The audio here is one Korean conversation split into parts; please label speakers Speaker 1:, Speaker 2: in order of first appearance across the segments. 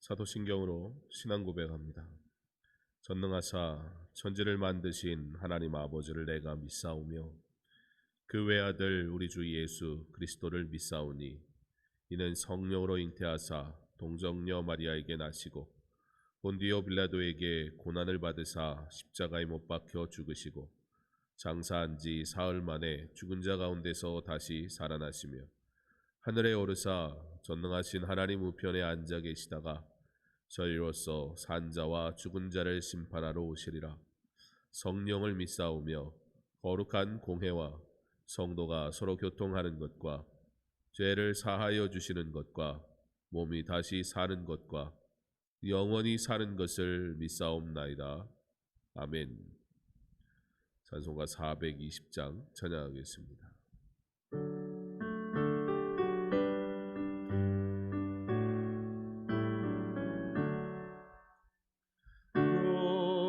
Speaker 1: 사도신경으로 신앙 고백합니다. 전능하사 천지를 만드신 하나님 아버지를 내가 믿사오며 그 외아들 우리 주 예수 그리스도를 믿사오니 이는 성령으로 잉태하사 동정녀 마리아에게 나시고 본디오 빌라도에게 고난을 받으사 십자가에 못 박혀 죽으시고 장사한 지 사흘 만에 죽은 자 가운데서 다시 살아나시며 하늘에 오르사 전능하신 하나님 우편에 앉아 계시다가 저희로서 산 자와 죽은 자를 심판하러 오시리라. 성령을 믿사오며 거룩한 공회와 성도가 서로 교통하는 것과 죄를 사하여 주시는 것과 몸이 다시 사는 것과 영원히 사는 것을 믿사옵나이다. 아멘. 찬송가 420장 찬양하겠습니다.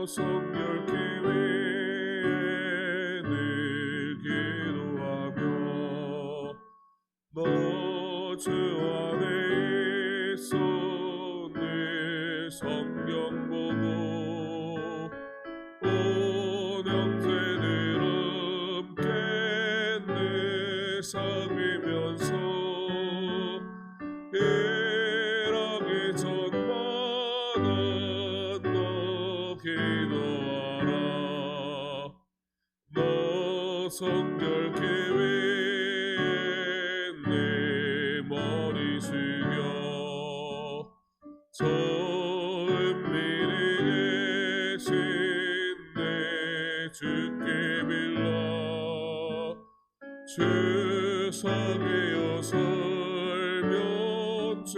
Speaker 1: 성결케 늘 기도하며 너 주 안에 있어 늘 성경 보고 온 형제들 함께 늘 섬기면서 일하기 전마다 너 기도하라. 너 성결케 내 머리 숙여 저 은밀히 계신 내 주께 빌라. 주 사귀어 살면 주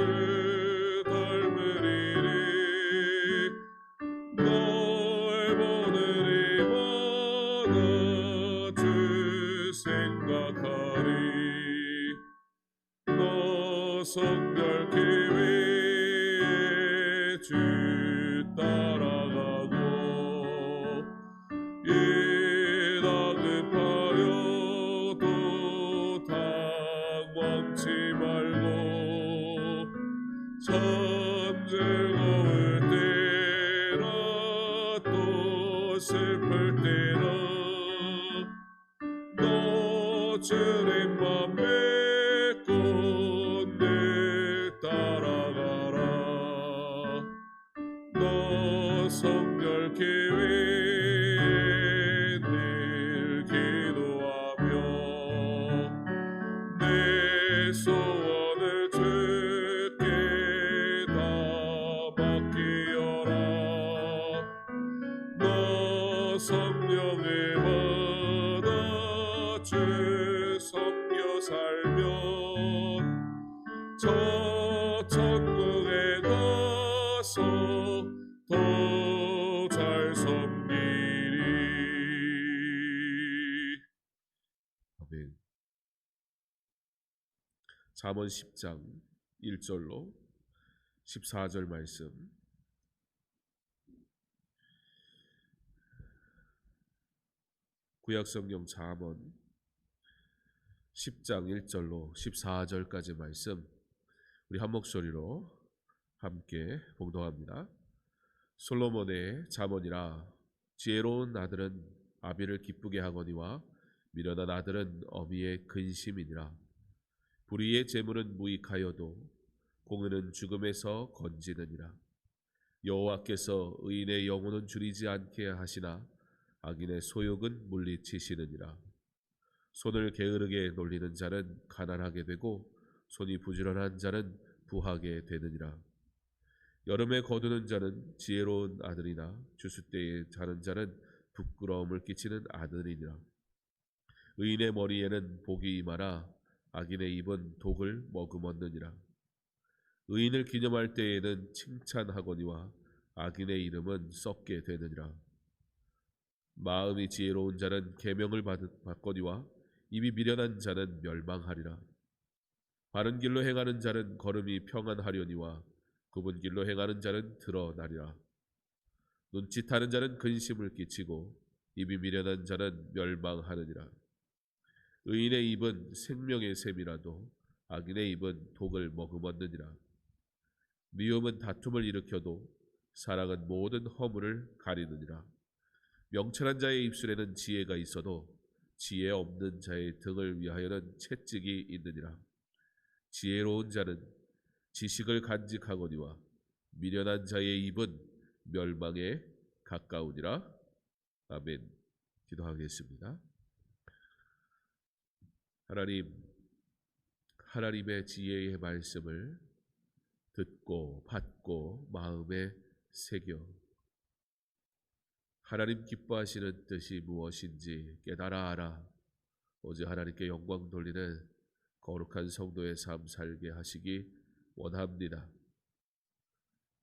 Speaker 1: 닮으리니 널 보는 이마다 주 생각하리. 너 성결케 위해 주 따라가고 이다 급하여도 당황치 말고 참 즐거울 때나 또 슬플 때나 너 주님만 믿고 늘 따라가라. 너 성결케 위해 늘 기도하며 내 소원을 주께 다 맡기어라. 너 성령을 받아 주 섬겨 살면 저 천국에 가서 더 잘 섬기리. 아멘. 잠언 10장 1절로 14절 말씀. 구약성경 잠언 10장 1절로 14절까지 말씀 우리 한 목소리로 함께 봉독합니다. 솔로몬의 잠언이라. 지혜로운 아들은 아비를 기쁘게 하거니와 미련한 아들은 어미의 근심이니라. 불의의 재물은 무익하여도 공의는 죽음에서 건지느니라. 여호와께서 의인의 영혼은 줄이지 않게 하시나 악인의 소욕은 물리치시느니라. 손을 게으르게 놀리는 자는 가난하게 되고 손이 부지런한 자는 부하게 되느니라. 여름에 거두는 자는 지혜로운 아들이나 추수 때에 자는 자는 부끄러움을 끼치는 아들이니라. 의인의 머리에는 복이 임하나 악인의 입은 독을 머금었느니라. 의인을 기념할 때에는 칭찬하거니와 악인의 이름은 썩게 되느니라. 마음이 지혜로운 자는 계명을 받거니와 입이 미련한 자는 멸망하리라. 바른 길로 행하는 자는 걸음이 평안하려니와 굽은 길로 행하는 자는 드러나리라. 눈짓하는 자는 근심을 끼치고 입이 미련한 자는 멸망하느니라. 의인의 입은 생명의 샘이라도 악인의 입은 독을 머금었느니라. 미움은 다툼을 일으켜도 사랑은 모든 허물을 가리느니라. 명철한 자의 입술에는 지혜가 있어도 지혜 없는 자의 등을 위하여는 채찍이 있느니라. 지혜로운 자는 지식을 간직하거니와 미련한 자의 입은 멸망에 가까우니라. 아멘. 기도하겠습니다. 하나님의 지혜의 말씀을 듣고 받고 마음에 새겨 하나님 기뻐하시는 뜻이 무엇인지 깨달아 알아 오직 하나님께 영광 돌리는 거룩한 성도의 삶 살게 하시기 원합니다.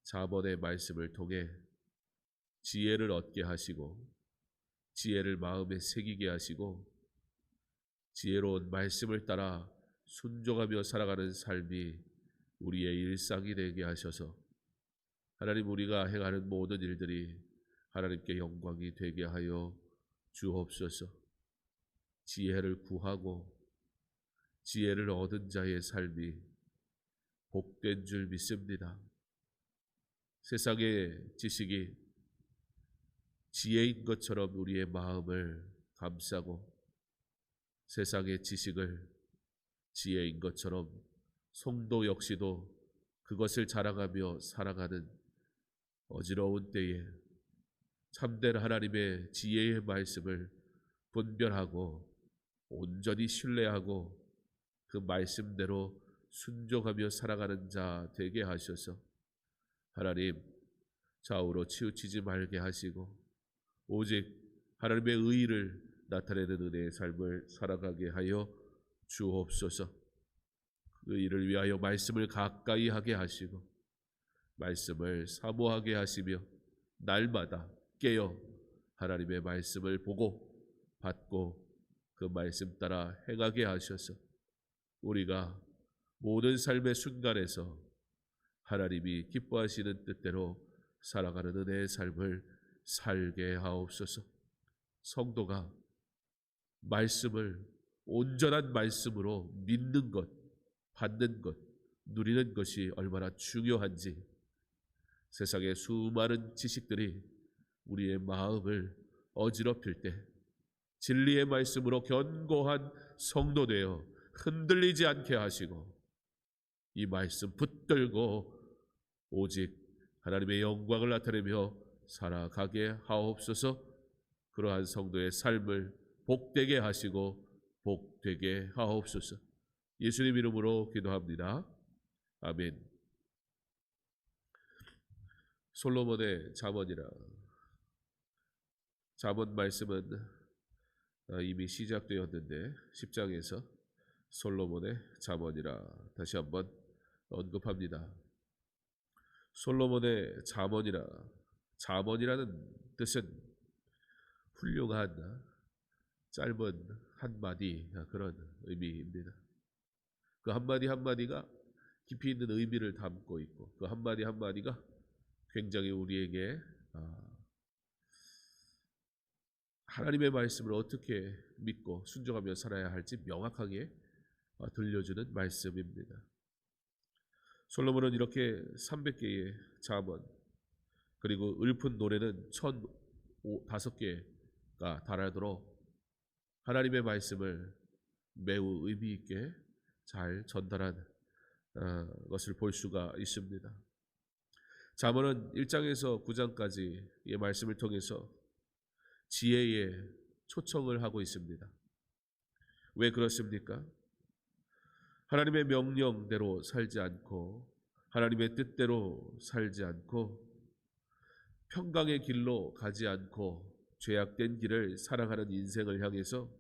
Speaker 1: 잠언의 말씀을 통해 지혜를 얻게 하시고 지혜를 마음에 새기게 하시고 지혜로운 말씀을 따라 순종하며 살아가는 삶이 우리의 일상이 되게 하셔서 하나님 우리가 행하는 모든 일들이 하나님께 영광이 되게 하여 주옵소서. 지혜를 구하고 지혜를 얻은 자의 삶이 복된 줄 믿습니다. 세상의 지식이 지혜인 것처럼 우리의 마음을 감싸고 세상의 지식을 지혜인 것처럼 성도 역시도 그것을 자랑하며 살아가는 어지러운 때에 참된 하나님의 지혜의 말씀을 분별하고 온전히 신뢰하고 그 말씀대로 순종하며 살아가는 자 되게 하셔서 하나님 좌우로 치우치지 말게 하시고 오직 하나님의 의의를 나타내는 은혜의 삶을 살아가게 하여 주옵소서. 그 일을 위하여 말씀을 가까이 하게 하시고 말씀을 사모하게 하시며 날마다 깨어 하나님의 말씀을 보고 받고 그 말씀 따라 행하게 하셔서 우리가 모든 삶의 순간에서 하나님이 기뻐하시는 뜻대로 살아가는 은혜의 삶을 살게 하옵소서. 성도가 말씀을 온전한 말씀으로 믿는 것, 받는 것, 누리는 것이 얼마나 중요한지 세상의 수많은 지식들이 우리의 마음을 어지럽힐 때 진리의 말씀으로 견고한 성도 되어 흔들리지 않게 하시고 이 말씀 붙들고 오직 하나님의 영광을 나타내며 살아가게 하옵소서. 그러한 성도의 삶을 복되게 하시고 복되게 하옵소서. 예수님 이름으로 기도합니다. 아멘. 솔로몬의 잠언이라. 잠언 말씀은 이미 시작되었는데 10장에서 솔로몬의 잠언이라 다시 한번 언급합니다. 솔로몬의 잠언이라. 잠언이라는 뜻은 훌륭한 짧은 한마디 그런 의미입니다. 그 한마디 한마디가 깊이 있는 의미를 담고 있고 그 한마디 한마디가 굉장히 우리에게 하나님의 말씀을 어떻게 믿고 순종하며 살아야 할지 명확하게 들려주는 말씀입니다. 솔로몬은 이렇게 300개의 잠언 그리고 읊은 노래는 1005개가 달하도록 하나님의 말씀을 매우 의미 있게 잘 전달한 것을 볼 수가 있습니다. 잠언은 1장에서 9장까지의 말씀을 통해서 지혜에 초청을 하고 있습니다. 왜 그렇습니까? 하나님의 명령대로 살지 않고 하나님의 뜻대로 살지 않고 평강의 길로 가지 않고 죄악된 길을 사랑하는 인생을 향해서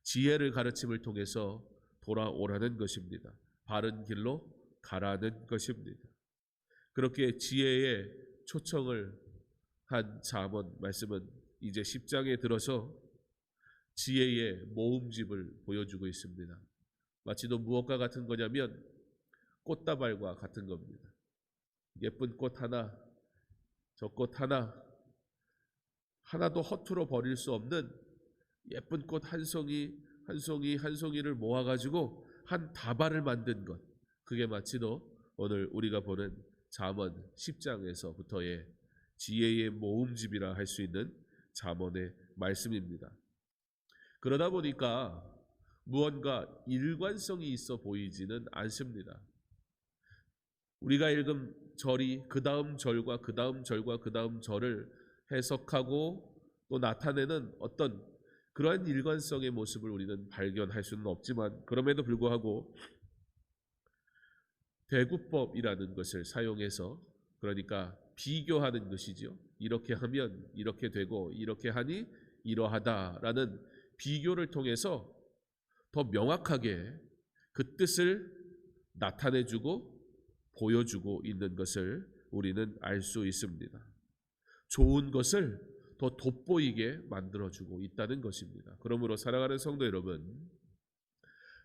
Speaker 1: 지혜를 가르침을 통해서 돌아오라는 것입니다. 바른 길로 가라는 것입니다. 그렇게 지혜에 초청을 한 잠언 말씀은 이제 10장에 들어서 지혜의 모음집을 보여주고 있습니다. 마치도 무엇과 같은 거냐면 꽃다발과 같은 겁니다. 예쁜 꽃 하나, 저 꽃 하나, 하나도 허투루 버릴 수 없는 예쁜 꽃 한 송이 한 송이 한 송이를 모아가지고 한 다발을 만든 것, 그게 마치도 오늘 우리가 보는 잠언 10장에서부터의 지혜의 모음집이라 할 수 있는 잠언의 말씀입니다. 그러다 보니까 무언가 일관성이 있어 보이지는 않습니다. 우리가 읽은 절이 그 다음 절과 그 다음 절과 그 다음 절을 해석하고 또 나타내는 어떤 그러한 일관성의 모습을 우리는 발견할 수는 없지만, 그럼에도 불구하고 대구법이라는 것을 사용해서, 그러니까 비교하는 것이죠. 이렇게 하면 이렇게 되고 이렇게 하니 이러하다라는 비교를 통해서 더 명확하게 그 뜻을 나타내주고 보여주고 있는 것을 우리는 알 수 있습니다. 좋은 것을 더 돋보이게 만들어주고 있다는 것입니다. 그러므로 사랑하는 성도 여러분,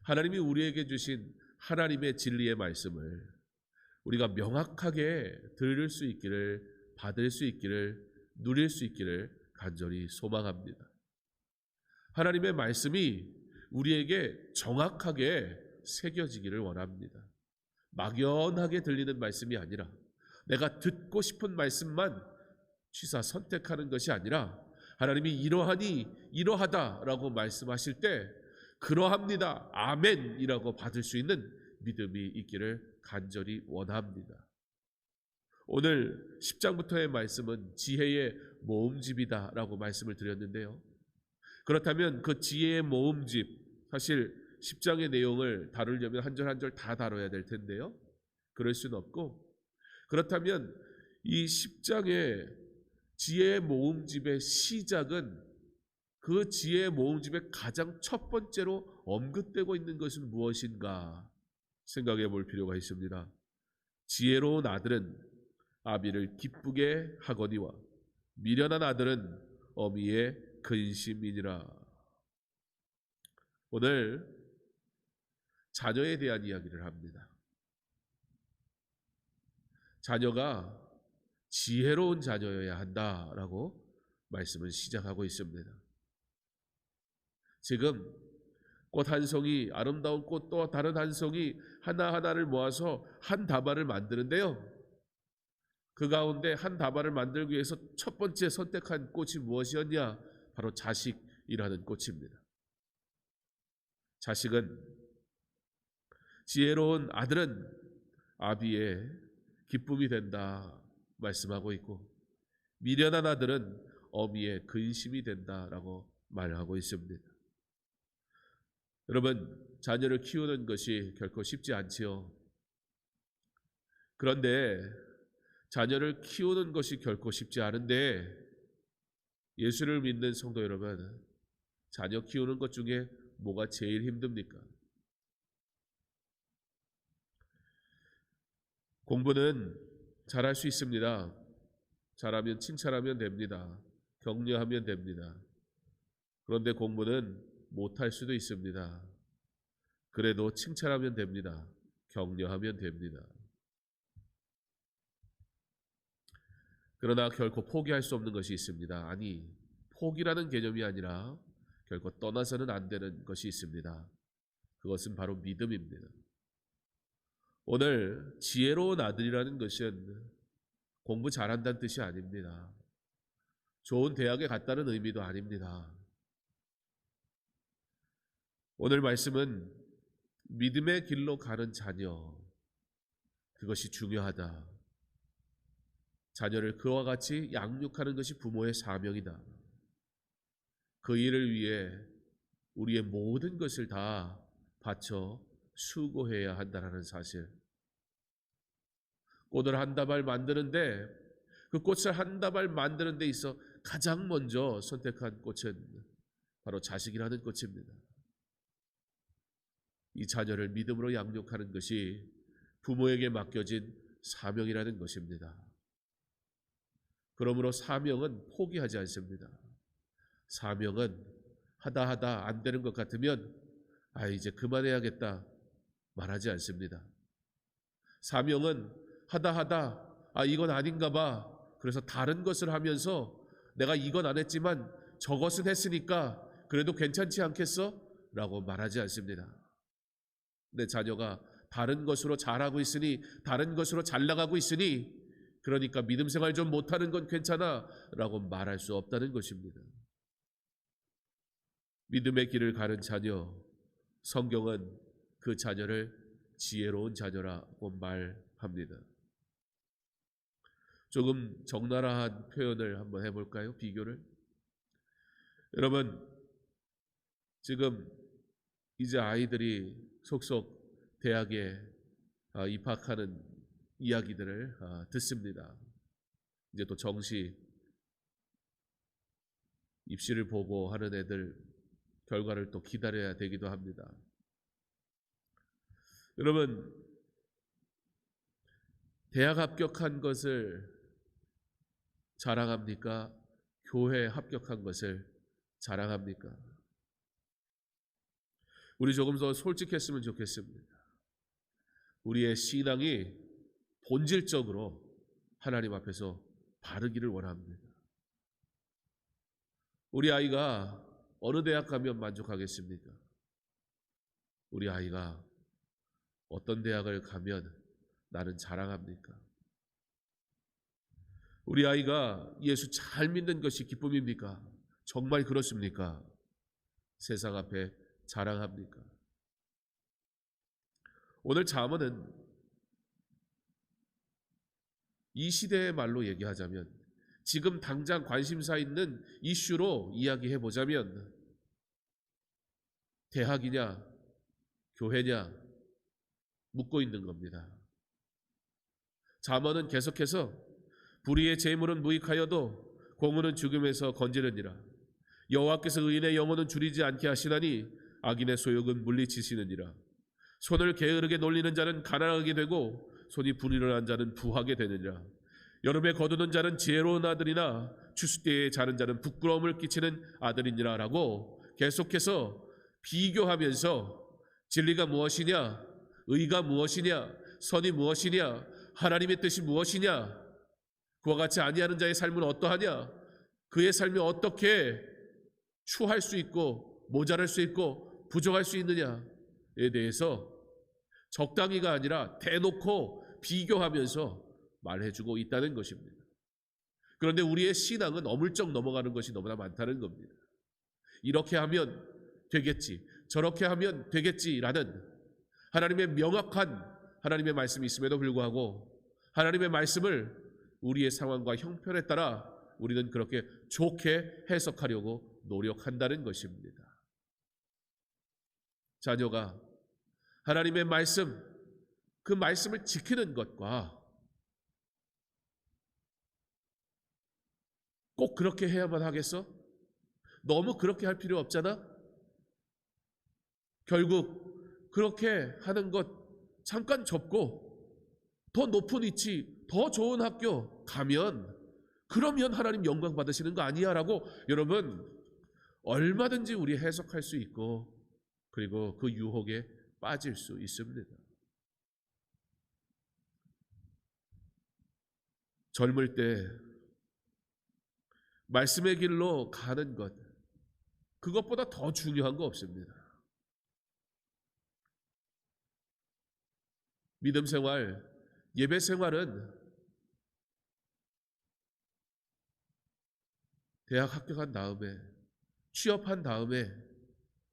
Speaker 1: 하나님이 우리에게 주신 하나님의 진리의 말씀을 우리가 명확하게 들을 수 있기를, 받을 수 있기를, 누릴 수 있기를 간절히 소망합니다. 하나님의 말씀이 우리에게 정확하게 새겨지기를 원합니다. 막연하게 들리는 말씀이 아니라 내가 듣고 싶은 말씀만 취사 선택하는 것이 아니라 하나님이 이러하니 이러하다라고 말씀하실 때 그러합니다, 아멘이라고 받을 수 있는 믿음이 있기를 간절히 원합니다. 오늘 10장부터의 말씀은 지혜의 모음집이다라고 말씀을 드렸는데요. 그렇다면 그 지혜의 모음집, 사실 10장의 내용을 다루려면 한 절 한 절 다 다뤄야 될 텐데요. 그럴 수는 없고, 그렇다면 이 10장의 지혜의 모음집의 시작은 그 지혜의 모음집의 가장 첫 번째로 언급되고 있는 것은 무엇인가 생각해 볼 필요가 있습니다. 지혜로운 아들은 아비를 기쁘게 하거니와 미련한 아들은 어미의 근심이니라. 오늘 자녀에 대한 이야기를 합니다. 자녀가 지혜로운 자녀여야 한다라고 말씀을 시작하고 있습니다. 지금 꽃 한 송이, 아름다운 꽃 또 다른 한 송이 하나하나를 모아서 한 다발을 만드는데요. 그 가운데 한 다발을 만들기 위해서 첫 번째 선택한 꽃이 무엇이었냐? 바로 자식이라는 꽃입니다. 자식은, 지혜로운 아들은 아비의 기쁨이 된다 말씀하고 있고, 미련한 아들은 어미의 근심이 된다라고 말하고 있습니다. 여러분, 자녀를 키우는 것이 결코 쉽지 않지요. 그런데 자녀를 키우는 것이 결코 쉽지 않은데 예수를 믿는 성도 여러분, 자녀 키우는 것 중에 뭐가 제일 힘듭니까? 공부는 잘할 수 있습니다. 잘하면 칭찬하면 됩니다. 격려하면 됩니다. 그런데 공부는 못할 수도 있습니다. 그래도 칭찬하면 됩니다. 격려하면 됩니다. 그러나 결코 포기할 수 없는 것이 있습니다. 아니, 포기라는 개념이 아니라 결코 떠나서는 안 되는 것이 있습니다. 그것은 바로 믿음입니다. 오늘 지혜로운 아들이라는 것은 공부 잘한다는 뜻이 아닙니다. 좋은 대학에 갔다는 의미도 아닙니다. 오늘 말씀은 믿음의 길로 가는 자녀, 그것이 중요하다. 자녀를 그와 같이 양육하는 것이 부모의 사명이다. 그 일을 위해 우리의 모든 것을 다 바쳐 수고해야 한다는 사실. 꽃을 한 다발 만드는데 그 꽃을 한 다발 만드는 데 있어 가장 먼저 선택한 꽃은 바로 자식이라는 꽃입니다. 이 자녀를 믿음으로 양육하는 것이 부모에게 맡겨진 사명이라는 것입니다. 그러므로 사명은 포기하지 않습니다. 사명은 하다 안 되는 것 같으면 이제 그만해야겠다 말하지 않습니다. 사명은 하다 이건 아닌가 봐. 그래서 다른 것을 하면서 내가 이건 안 했지만 저것은 했으니까 그래도 괜찮지 않겠어? 라고 말하지 않습니다. 내 자녀가 다른 것으로 잘하고 있으니, 다른 것으로 잘 나가고 있으니, 그러니까 믿음 생활 좀 못하는 건 괜찮아 라고 말할 수 없다는 것입니다. 믿음의 길을 가는 자녀, 성경은 그 자녀를 지혜로운 자녀라고 말합니다. 조금 적나라한 표현을 한번 해볼까요? 비교를. 여러분, 지금 이제 아이들이 속속 대학에 입학하는 이야기들을 듣습니다. 이제 또 정시 입시를 보고 하는 애들 결과를 또 기다려야 되기도 합니다. 여러분, 대학 합격한 것을 자랑합니까? 교회 합격한 것을 자랑합니까? 우리 조금 더 솔직했으면 좋겠습니다. 우리의 신앙이 본질적으로 하나님 앞에서 바르기를 원합니다. 우리 아이가 어느 대학 가면 만족하겠습니까? 우리 아이가 어떤 대학을 가면 나는 자랑합니까? 우리 아이가 예수 잘 믿는 것이 기쁨입니까? 정말 그렇습니까? 세상 앞에 자랑합니까? 오늘 잠언은 이 시대의 말로 얘기하자면, 지금 당장 관심사 있는 이슈로 이야기해 보자면, 대학이냐 교회냐 묻고 있는 겁니다. 잠언은 계속해서 불의의 재물은 무익하여도 공의는 죽음에서 건지느니라. 여호와께서 의인의 영혼은 줄이지 않게 하시나니 악인의 소욕은 물리치시느니라. 손을 게으르게 놀리는 자는 가난하게 되고 손이 불의를 자는 부하게 되느니라. 여름에 거두는 자는 지혜로운 아들이나 추수 때에 자는 자는 부끄러움을 끼치는 아들이니라 라고 계속해서 비교하면서 진리가 무엇이냐, 의가 무엇이냐, 선이 무엇이냐, 하나님의 뜻이 무엇이냐, 그와 같이 아니하는 자의 삶은 어떠하냐, 그의 삶이 어떻게 추할 수 있고 모자랄 수 있고 부족할 수 있느냐에 대해서 적당히가 아니라 대놓고 비교하면서 말해주고 있다는 것입니다. 그런데 우리의 신앙은 어물쩍 넘어가는 것이 너무나 많다는 겁니다. 이렇게 하면 되겠지, 저렇게 하면 되겠지라는 하나님의 명확한 하나님의 말씀이 있음에도 불구하고 하나님의 말씀을 우리의 상황과 형편에 따라 우리는 그렇게 좋게 해석하려고 노력한다는 것입니다. 자녀가 하나님의 말씀, 그 말씀을 지키는 것과 꼭 그렇게 해야만 하겠어? 너무 그렇게 할 필요 없잖아? 결국 그렇게 하는 것 잠깐 접고 더 높은 위치, 더 좋은 학교 가면 그러면 하나님 영광 받으시는 거 아니야 라고 여러분 얼마든지 우리 해석할 수 있고 그리고 그 유혹에 빠질 수 있습니다. 젊을 때 말씀의 길로 가는 것, 그것보다 더 중요한 거 없습니다. 믿음 생활, 예배 생활은 대학 합격한 다음에, 취업한 다음에,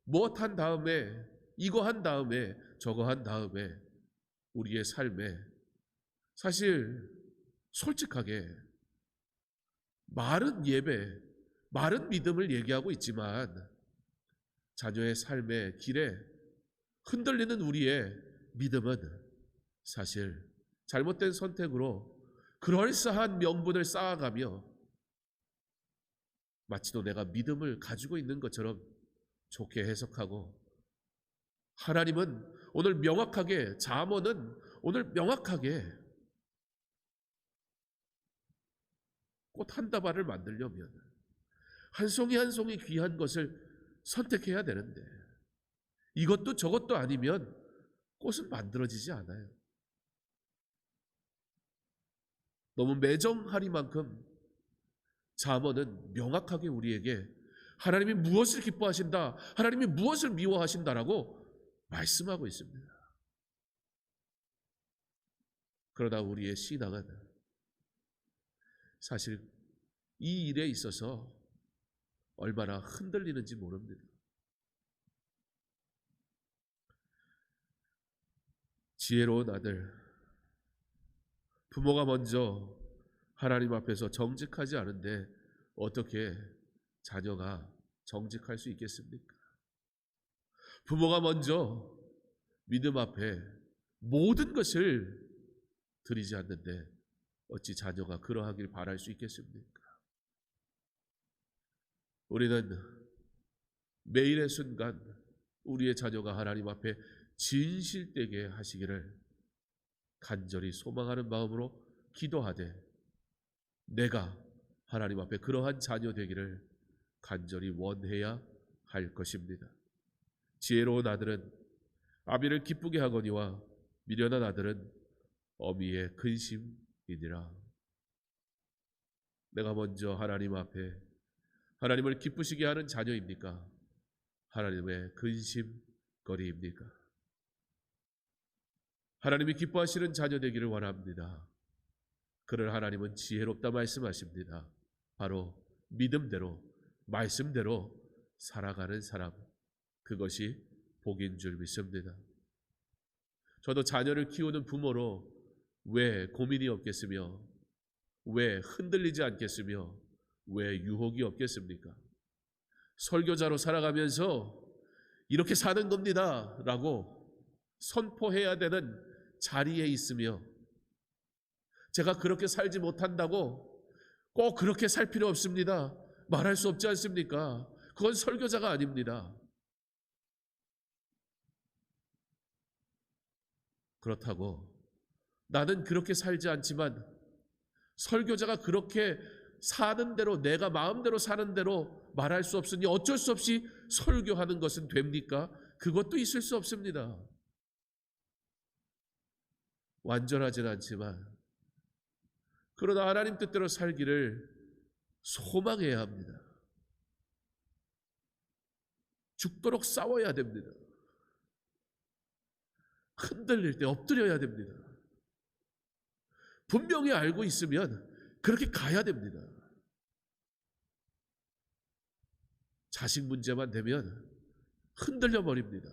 Speaker 1: 무엇 한 다음에, 이거 한 다음에, 저거 한 다음에 우리의 삶에 사실 솔직하게 말은 예배, 말은 믿음을 얘기하고 있지만 자녀의 삶의 길에 흔들리는 우리의 믿음은 사실 잘못된 선택으로 그럴싸한 명분을 쌓아가며 마치도 내가 믿음을 가지고 있는 것처럼 좋게 해석하고, 하나님은 오늘 명확하게, 잠언은 오늘 명확하게 꽃 한 다발을 만들려면 한 송이 한 송이 귀한 것을 선택해야 되는데, 이것도 저것도 아니면 꽃은 만들어지지 않아요. 너무 매정하리만큼 잠언은 명확하게 우리에게 하나님이 무엇을 기뻐하신다, 하나님이 무엇을 미워하신다라고 말씀하고 있습니다. 그러다 우리의 신앙은 사실 이 일에 있어서 얼마나 흔들리는지 모릅니다. 지혜로운 아들, 부모가 먼저 하나님 앞에서 정직하지 않은데 어떻게 자녀가 정직할 수 있겠습니까? 부모가 먼저 믿음 앞에 모든 것을 드리지 않는데 어찌 자녀가 그러하길 바랄 수 있겠습니까? 우리는 매일의 순간 우리의 자녀가 하나님 앞에 진실되게 하시기를 간절히 소망하는 마음으로 기도하되, 내가 하나님 앞에 그러한 자녀 되기를 간절히 원해야 할 것입니다. 지혜로운 아들은 아비를 기쁘게 하거니와 미련한 아들은 어미의 근심이니라. 내가 먼저 하나님 앞에 하나님을 기쁘시게 하는 자녀입니까? 하나님의 근심거리입니까? 하나님이 기뻐하시는 자녀 되기를 원합니다. 그를 하나님은 지혜롭다 말씀하십니다. 바로 믿음대로, 말씀대로 살아가는 사람, 그것이 복인 줄 믿습니다. 저도 자녀를 키우는 부모로 왜 고민이 없겠으며, 왜 흔들리지 않겠으며, 왜 유혹이 없겠습니까? 설교자로 살아가면서 이렇게 사는 겁니다 라고 선포해야 되는 자리에 있으며, 제가 그렇게 살지 못한다고 꼭 그렇게 살 필요 없습니다 말할 수 없지 않습니까? 그건 설교자가 아닙니다. 그렇다고 나는 그렇게 살지 않지만 설교자가 그렇게 사는 대로, 내가 마음대로 사는 대로 말할 수 없으니 어쩔 수 없이 설교하는 것은 됩니까? 그것도 있을 수 없습니다. 완전하진 않지만 그러나 하나님 뜻대로 살기를 소망해야 합니다. 죽도록 싸워야 됩니다. 흔들릴 때 엎드려야 됩니다. 분명히 알고 있으면 그렇게 가야 됩니다. 자식 문제만 되면 흔들려 버립니다.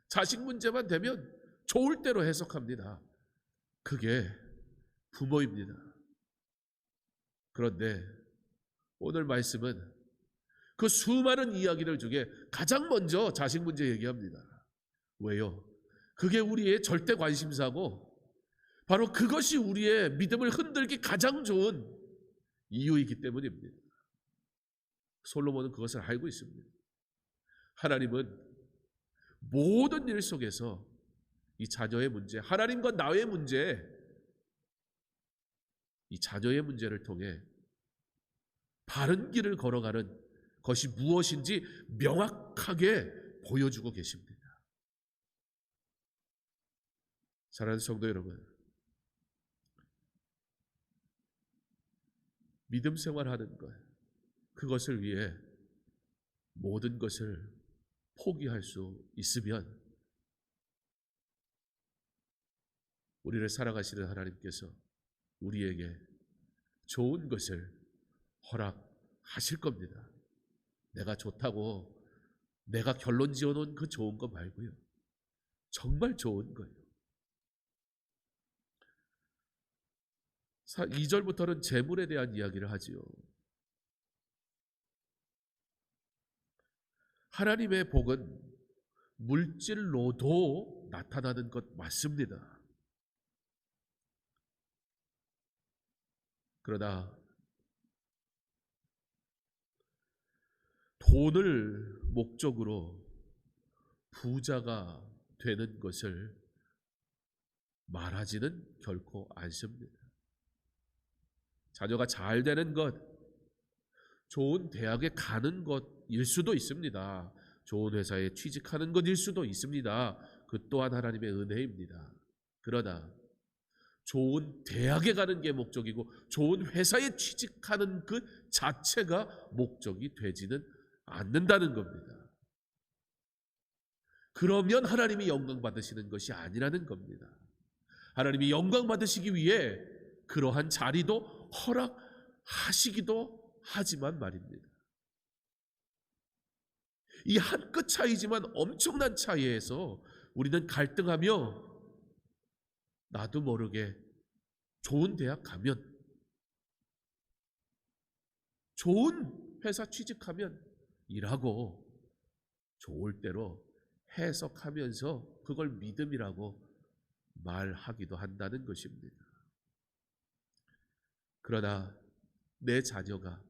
Speaker 1: 자식 문제만 되면 좋을 대로 해석합니다. 그게 부모입니다. 그런데 오늘 말씀은 그 수많은 이야기들 중에 가장 먼저 자식 문제 얘기합니다. 왜요? 그게 우리의 절대 관심사고 바로 그것이 우리의 믿음을 흔들기 가장 좋은 이유이기 때문입니다. 솔로몬은 그것을 알고 있습니다. 하나님은 모든 일 속에서 이 자녀의 문제, 하나님과 나의 문제, 이 자녀의 문제를 통해 바른 길을 걸어가는 것이 무엇인지 명확하게 보여주고 계십니다. 사랑하는 성도 여러분, 믿음 생활하는 것, 그것을 위해 모든 것을 포기할 수 있으면 우리를 사랑하시는 하나님께서 우리에게 좋은 것을 허락하실 겁니다. 내가 좋다고 내가 결론 지어놓은 그 좋은 거 말고요. 정말 좋은 거예요. 2절부터는 재물에 대한 이야기를 하지요. 하나님의 복은 물질로도 나타나는 것 맞습니다. 그러나 돈을 목적으로 부자가 되는 것을 말하지는 결코 않습니다. 자녀가 잘 되는 것, 좋은 대학에 가는 것일 수도 있습니다. 좋은 회사에 취직하는 것일 수도 있습니다. 그 또한 하나님의 은혜입니다. 그러나 좋은 대학에 가는 게 목적이고 좋은 회사에 취직하는 그 자체가 목적이 되지는 않는다는 겁니다. 그러면 하나님이 영광 받으시는 것이 아니라는 겁니다. 하나님이 영광 받으시기 위해 그러한 자리도 허락하시기도 하지만 말입니다. 이 한 끗 차이지만 엄청난 차이에서 우리는 갈등하며 나도 모르게 좋은 대학 가면, 좋은 회사 취직하면 일하고 좋을 대로 해석하면서 그걸 믿음이라고 말하기도 한다는 것입니다. 그러나 내 자녀가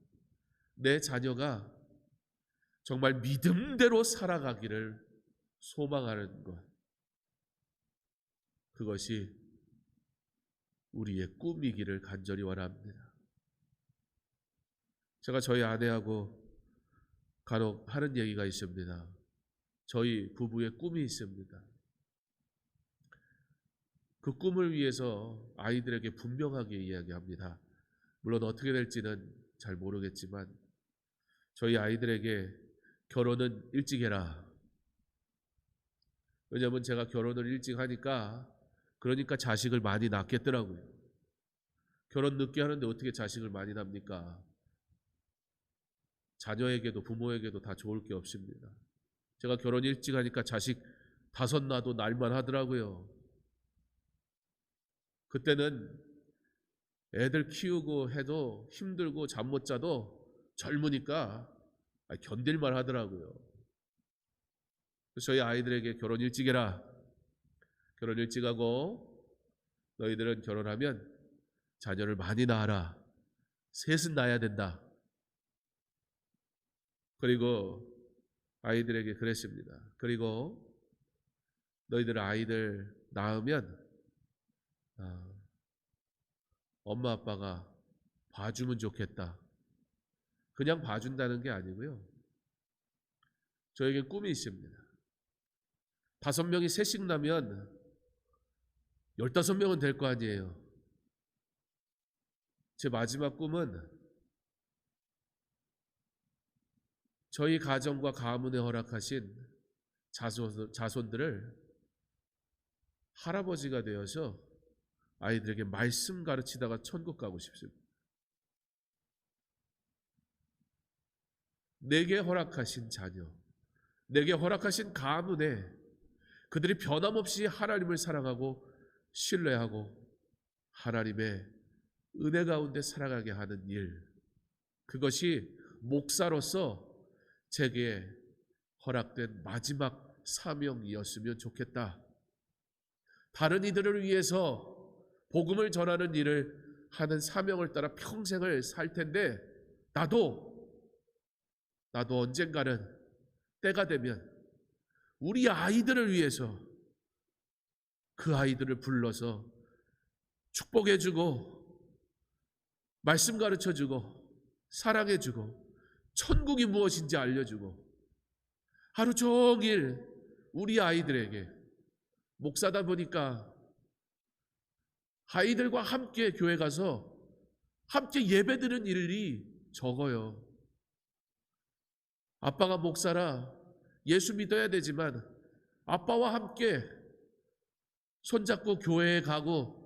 Speaker 1: 정말 믿음대로 살아가기를 소망하는 것, 그것이 우리의 꿈이기를 간절히 원합니다. 제가 저희 아내하고 간혹 하는 얘기가 있습니다. 저희 부부의 꿈이 있습니다. 그 꿈을 위해서 아이들에게 분명하게 이야기합니다. 물론 어떻게 될지는 잘 모르겠지만 저희 아이들에게 결혼은 일찍 해라. 왜냐하면 제가 결혼을 일찍 하니까 그러니까 자식을 많이 낳겠더라고요. 결혼 늦게 하는데 어떻게 자식을 많이 낳습니까? 자녀에게도 부모에게도 다 좋을 게 없습니다. 제가 결혼 일찍 하니까 자식 5 낳아도 날만 하더라고요. 그때는 애들 키우고 해도 힘들고 잠 못 자도 젊으니까 견딜만 하더라고요. 그래서 저희 아이들에게 결혼 일찍 해라. 결혼 일찍 하고 너희들은 결혼하면 자녀를 많이 낳아라. 3은 낳아야 된다. 그리고 아이들에게 그랬습니다. 그리고 너희들 아이들 낳으면 엄마 아빠가 봐주면 좋겠다. 그냥 봐준다는 게 아니고요. 저에게 꿈이 있습니다. 5명이 3씩 나면 15명은 될 거 아니에요. 제 마지막 꿈은 저희 가정과 가문에 허락하신 자손들을 할아버지가 되어서 아이들에게 말씀 가르치다가 천국 가고 싶습니다. 내게 허락하신 자녀, 내게 허락하신 가문에 그들이 변함없이 하나님을 사랑하고 신뢰하고 하나님의 은혜 가운데 살아가게 하는 일, 그것이 목사로서 제게 허락된 마지막 사명이었으면 좋겠다. 다른 이들을 위해서 복음을 전하는 일을 하는 사명을 따라 평생을 살 텐데 나도 언젠가는 때가 되면 우리 아이들을 위해서 그 아이들을 불러서 축복해주고 말씀 가르쳐주고 사랑해주고 천국이 무엇인지 알려주고 하루 종일 우리 아이들에게, 목사다 보니까 아이들과 함께 교회 가서 함께 예배드리는 일이 적어요. 아빠가 목사라 예수 믿어야 되지만 아빠와 함께 손잡고 교회에 가고,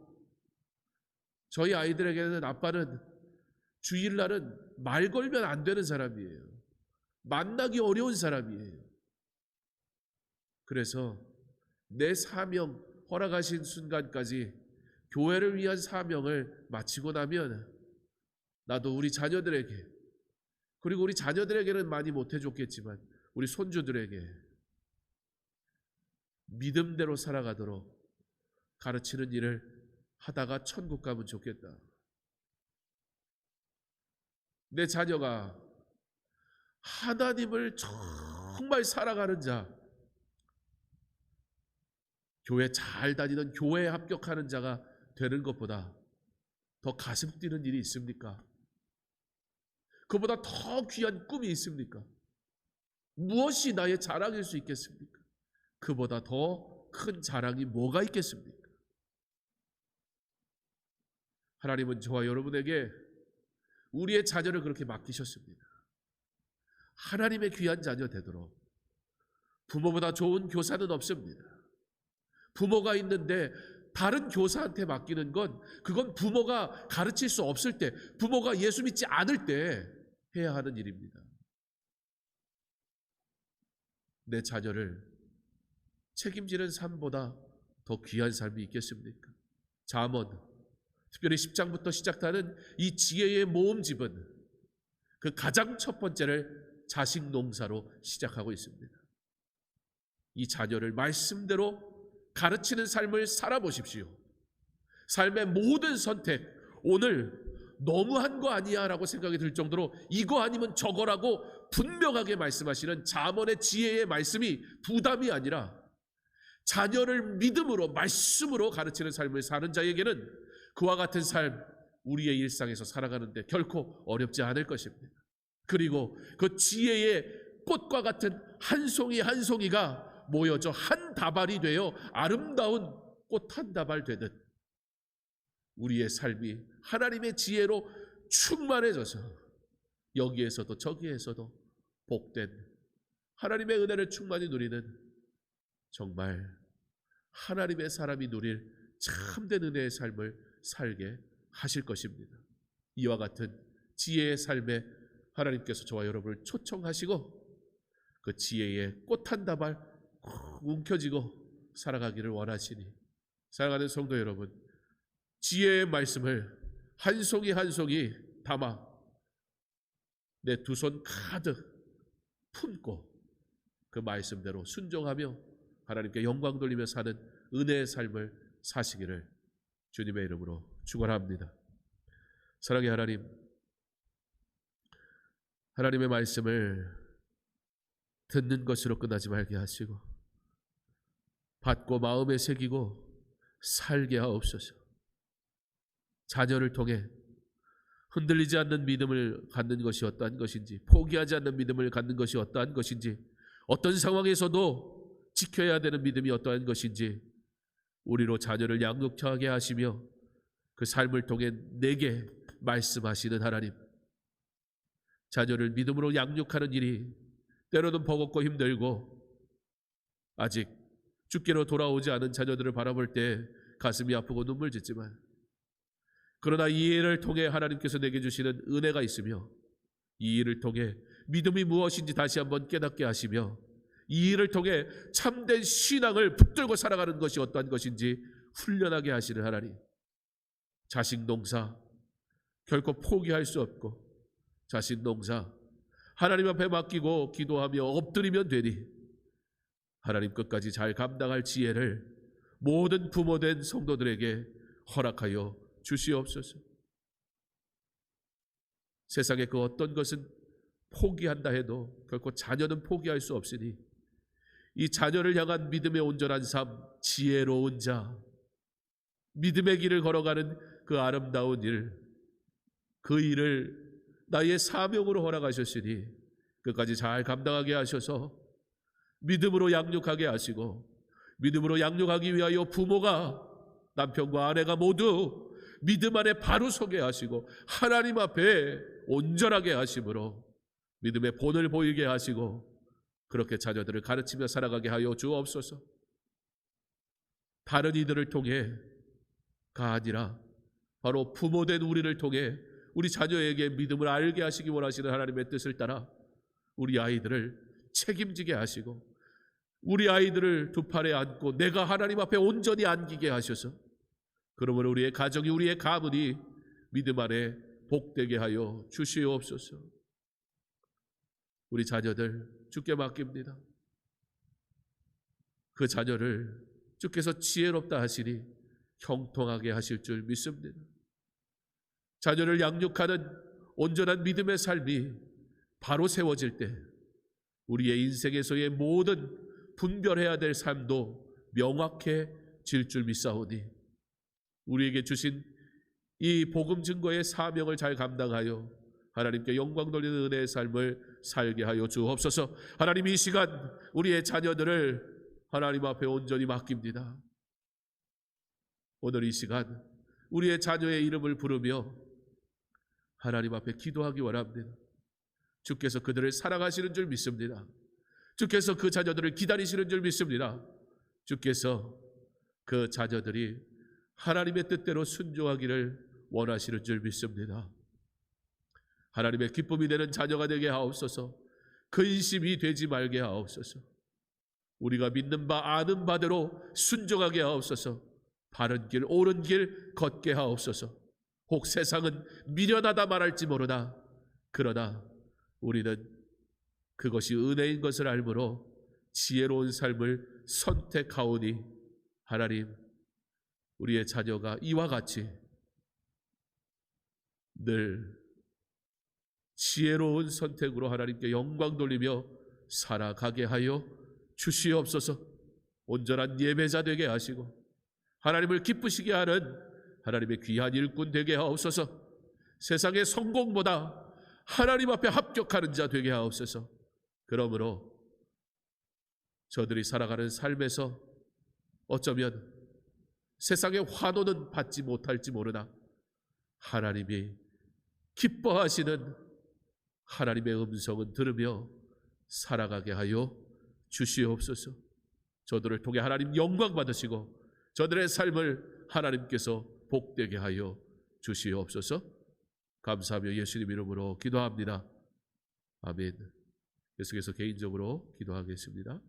Speaker 1: 저희 아이들에게는 아빠는 주일날은 말 걸면 안 되는 사람이에요. 만나기 어려운 사람이에요. 그래서 내 사명 허락하신 순간까지 교회를 위한 사명을 마치고 나면 나도 우리 자녀들에게, 그리고 우리 자녀들에게는 많이 못해줬겠지만 우리 손주들에게 믿음대로 살아가도록 가르치는 일을 하다가 천국 가면 좋겠다. 내 자녀가 하나님을 정말 살아가는 자, 교회 잘 다니는 교회에 합격하는 자가 되는 것보다 더 가슴 뛰는 일이 있습니까? 그보다 더 귀한 꿈이 있습니까? 무엇이 나의 자랑일 수 있겠습니까? 그보다 더 큰 자랑이 뭐가 있겠습니까? 하나님은 저와 여러분에게 우리의 자녀를 그렇게 맡기셨습니다. 하나님의 귀한 자녀 되도록. 부모보다 좋은 교사는 없습니다. 부모가 있는데 다른 교사한테 맡기는 건 그건 부모가 가르칠 수 없을 때, 부모가 예수 믿지 않을 때 해야 하는 일입니다. 내 자녀를 책임지는 삶보다 더 귀한 삶이 있겠습니까? 잠언 특별히 10장부터 시작하는 이 지혜의 모음집은 그 가장 첫 번째를 자식 농사로 시작하고 있습니다. 이 자녀를 말씀대로 가르치는 삶을 살아보십시오. 삶의 모든 선택, 오늘 너무한 거 아니야 라고 생각이 들 정도로 이거 아니면 저거라고 분명하게 말씀하시는 잠언의 지혜의 말씀이 부담이 아니라 자녀를 믿음으로 말씀으로 가르치는 삶을 사는 자에게는 그와 같은 삶, 우리의 일상에서 살아가는데 결코 어렵지 않을 것입니다. 그리고 그 지혜의 꽃과 같은 한 송이 한 송이가 모여져 한 다발이 되어 아름다운 꽃 한 다발 되듯 우리의 삶이 하나님의 지혜로 충만해져서 여기에서도 저기에서도 복된 하나님의 은혜를 충만히 누리는 정말 하나님의 사람이 누릴 참된 은혜의 삶을 살게 하실 것입니다. 이와 같은 지혜의 삶에 하나님께서 저와 여러분을 초청하시고 그 지혜의 꽃 한 다발 움켜쥐고 살아가기를 원하시니 사랑하는 성도 여러분, 지혜의 말씀을 한 송이 한 송이 담아 내 두 손 가득 품고 그 말씀대로 순종하며 하나님께 영광 돌리며 사는 은혜의 삶을 사시기를 주님의 이름으로 축원합니다. 사랑의 하나님, 하나님의 말씀을 듣는 것으로 끝나지 말게 하시고 받고 마음에 새기고 살게 하옵소서. 자녀를 통해 흔들리지 않는 믿음을 갖는 것이 어떠한 것인지, 포기하지 않는 믿음을 갖는 것이 어떠한 것인지, 어떤 상황에서도 지켜야 되는 믿음이 어떠한 것인지 우리로 자녀를 양육하게 하시며 그 삶을 통해 내게 말씀하시는 하나님, 자녀를 믿음으로 양육하는 일이 때로는 버겁고 힘들고 아직 주께로 돌아오지 않은 자녀들을 바라볼 때 가슴이 아프고 눈물 짓지만 그러나 이 일을 통해 하나님께서 내게 주시는 은혜가 있으며 이 일을 통해 믿음이 무엇인지 다시 한번 깨닫게 하시며 이 일을 통해 참된 신앙을 붙들고 살아가는 것이 어떠한 것인지 훈련하게 하시는 하나님, 자식 농사 결코 포기할 수 없고 자식 농사 하나님 앞에 맡기고 기도하며 엎드리면 되니 하나님 끝까지 잘 감당할 지혜를 모든 부모된 성도들에게 허락하여 주시옵소서. 세상의 그 어떤 것은 포기한다 해도 결코 자녀는 포기할 수 없으니 이 자녀를 향한 믿음의 온전한 삶, 지혜로운 자, 믿음의 길을 걸어가는 그 아름다운 일, 그 일을 나의 사명으로 허락하셨으니 끝까지 잘 감당하게 하셔서 믿음으로 양육하게 하시고 믿음으로 양육하기 위하여 부모가 남편과 아내가 모두 믿음 안에 바로 서게 하시고 하나님 앞에 온전하게 하심으로 믿음의 본을 보이게 하시고 그렇게 자녀들을 가르치며 살아가게 하여 주옵소서. 다른 이들을 통해가 아니라 바로 부모된 우리를 통해 우리 자녀에게 믿음을 알게 하시기 원하시는 하나님의 뜻을 따라 우리 아이들을 책임지게 하시고 우리 아이들을 두 팔에 안고 내가 하나님 앞에 온전히 안기게 하셔서 그러므로 우리의 가정이 우리의 가문이 믿음 안에 복되게 하여 주시옵소서. 우리 자녀들 주께 맡깁니다. 그 자녀를 주께서 지혜롭다 하시니 형통하게 하실 줄 믿습니다. 자녀를 양육하는 온전한 믿음의 삶이 바로 세워질 때 우리의 인생에서의 모든 분별해야 될 삶도 명확해질 줄 믿사오니 우리에게 주신 이 복음 증거의 사명을 잘 감당하여 하나님께 영광 돌리는 은혜의 삶을 살게 하여 주옵소서. 하나님, 이 시간 우리의 자녀들을 하나님 앞에 온전히 맡깁니다. 오늘 이 시간 우리의 자녀의 이름을 부르며 하나님 앞에 기도하기 원합니다. 주께서 그들을 사랑하시는 줄 믿습니다. 주께서 그 자녀들을 기다리시는 줄 믿습니다. 주께서 그 자녀들이 하나님의 뜻대로 순종하기를 원하시는 줄 믿습니다. 하나님의 기쁨이 되는 자녀가 되게 하옵소서. 근심이 되지 말게 하옵소서. 우리가 믿는 바 아는 바대로 순종하게 하옵소서. 바른 길 옳은 길 걷게 하옵소서. 혹 세상은 미련하다 말할지 모르나 그러나 우리는 그것이 은혜인 것을 알므로 지혜로운 삶을 선택하오니 하나님, 우리의 자녀가 이와 같이 늘 지혜로운 선택으로 하나님께 영광 돌리며 살아가게 하여 주시옵소서. 온전한 예배자 되게 하시고 하나님을 기쁘시게 하는 하나님의 귀한 일꾼 되게 하옵소서. 세상의 성공보다 하나님 앞에 합격하는 자 되게 하옵소서. 그러므로 저들이 살아가는 삶에서 어쩌면 세상의 환호는 받지 못할지 모르나 하나님이 기뻐하시는 하나님의 음성은 들으며 살아가게 하여 주시옵소서. 저들을 통해 하나님 영광 받으시고 저들의 삶을 하나님께서 복되게 하여 주시옵소서. 감사하며 예수님 이름으로 기도합니다. 아멘. 계속해서 개인적으로 기도하겠습니다.